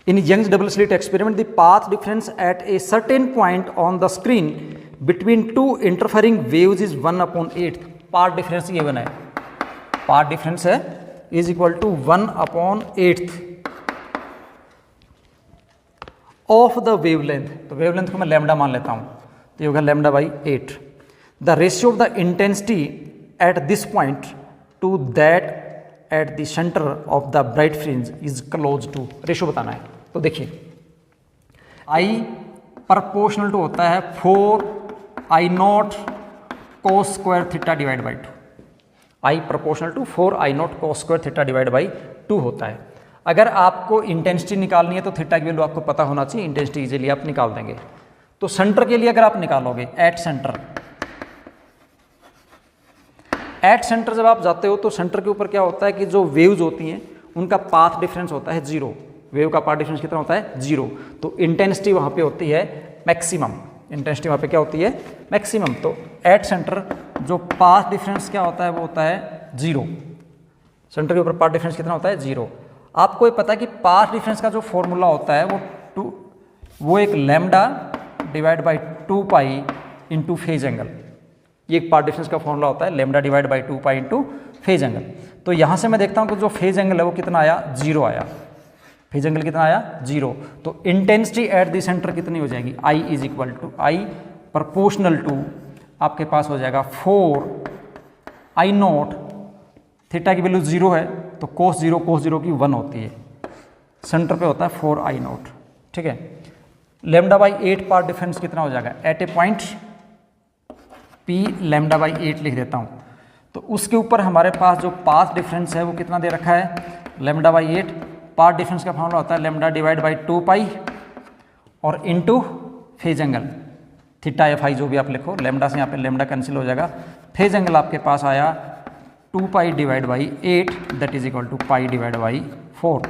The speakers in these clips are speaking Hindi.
In Young's double slit experiment, the path difference at a certain point on the screen between two interfering waves is 1/8. Path difference ये बना है, पाथ डिफरेंस है is equal to 1/8 of the wavelength. तो वेवलेंथ को मैं लैम्डा मान लेता हूँ, तो ये होगा lambda by 8। The ratio of the intensity at this point to that at the centre of the bright fringe is close to. रेशियो बताना है, तो देखिए आई प्रपोर्शनल टू होता है 4I0 cos square theta divide by 2। I proportional to 4I0 cos square theta divide by 2 होता है। अगर आपको इंटेंसिटी निकालनी है तो थीटा की वैल्यू आपको पता होना चाहिए, इंटेंसिटी इजीली आप निकाल देंगे। तो सेंटर के लिए अगर आप निकालोगे एट सेंटर, एट सेंटर जब आप जाते हो तो सेंटर के ऊपर क्या होता है कि जो वेव्स होती हैं उनका पाथ डिफरेंस होता है 0। वेव का पाथ डिफरेंस कितना होता है 0। तो इंटेंसिटी वहाँ पे होती है मैक्सिमम, इंटेंसिटी वहाँ पे क्या होती है मैक्सिमम। तो एट सेंटर जो पाथ डिफरेंस क्या होता है वो होता है 0। सेंटर के ऊपर पाथ डिफरेंस कितना होता है 0। आपको ये पता है कि पाथ डिफरेंस का जो फॉर्मूला होता है वो एक lambda divide by 2 pi into phase angle. ये एक पाथ डिफरेंस का फॉर्मूला होता है lambda divide by 2 pi into phase angle. तो यहाँ से मैं देखता हूँ कि जो फेज एंगल है वो कितना आया 0 आया, फेज एंगल कितना आया 0। तो इंटेंसिटी एट द सेंटर कितनी हो जाएगी I is equal to I proportional to आपके पास हो जाएगा 4I0, थीटा की वैल्यू 0 है तो cos 0 की 1 होती है, सेंटर पे होता है 4I0, ठीक है। लैम्डा बाई 8 पाथ डिफरेंस कितना हो जाएगा at a point P lambda by 8 लिख देता हूँ। तो उसके ऊपर हमारे पास जो पाथ डिफरेंस है वो कितना दे रखा है लैम्डा बाई 8। पाथ डिफरेंस का फॉर्मूला होता है लैम्डा डिवाइड बाई 2 पाई और इनटू फेज एंगल थीटा या फाई जो भी आप लिखो, लैम्डा से यहाँ पे लैम्डा कैंसिल हो जाएगा। फेज एंगल आपके पास आया 2 pi divide by 8 that is equal to pi divide by 4,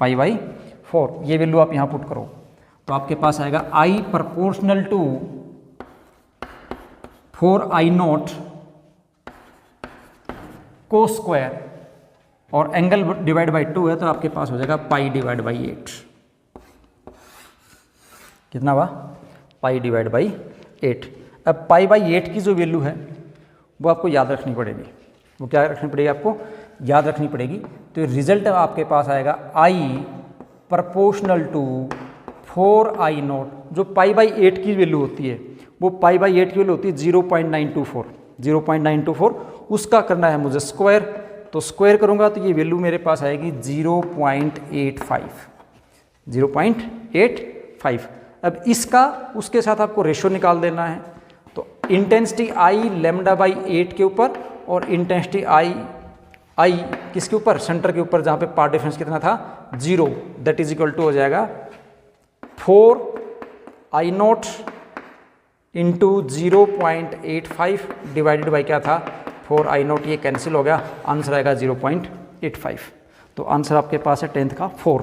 pi by 4। ये वैल्यू आप यहाँ पुट करो तो आपके पास आएगा I proportional to 4I0 cos square और एंगल डिवाइड बाई 2 है तो आपके पास हो जाएगा पाई डिवाइड बाई 8। कितना हुआ पाई डिवाइड बाई 8। अब पाई बाई 8 की जो वैल्यू है वो आपको याद रखनी पड़ेगी। वो क्या रखनी पड़ेगी आपको याद रखनी पड़ेगी। तो रिजल्ट आपके पास आएगा I प्रपोर्शनल टू 4I0। जो पाई बाई 8 की वैल्यू होती है वो पाई बाई 8 की वैल्यू होती है 0.924, 0.924 उसका करना है मुझे स्क्वायर। तो स्क्वायर करूंगा तो ये वैल्यू मेरे पास आएगी 0.85, 0.85। अब इसका उसके साथ आपको रेशियो निकाल देना है। तो इंटेंसिटी आई लैम्डा बाई 8 के ऊपर और इंटेंसिटी आई किसके ऊपर सेंटर के ऊपर जहाँ पे पाथ डिफरेंस कितना था 0, दैट इज इक्वल टू हो जाएगा 4I0 इंटू 0.85 डिवाइडेड बाई क्या था 4I0। ये कैंसिल हो गया, आंसर आएगा 0.85। तो आंसर आपके पास है 10th का 4।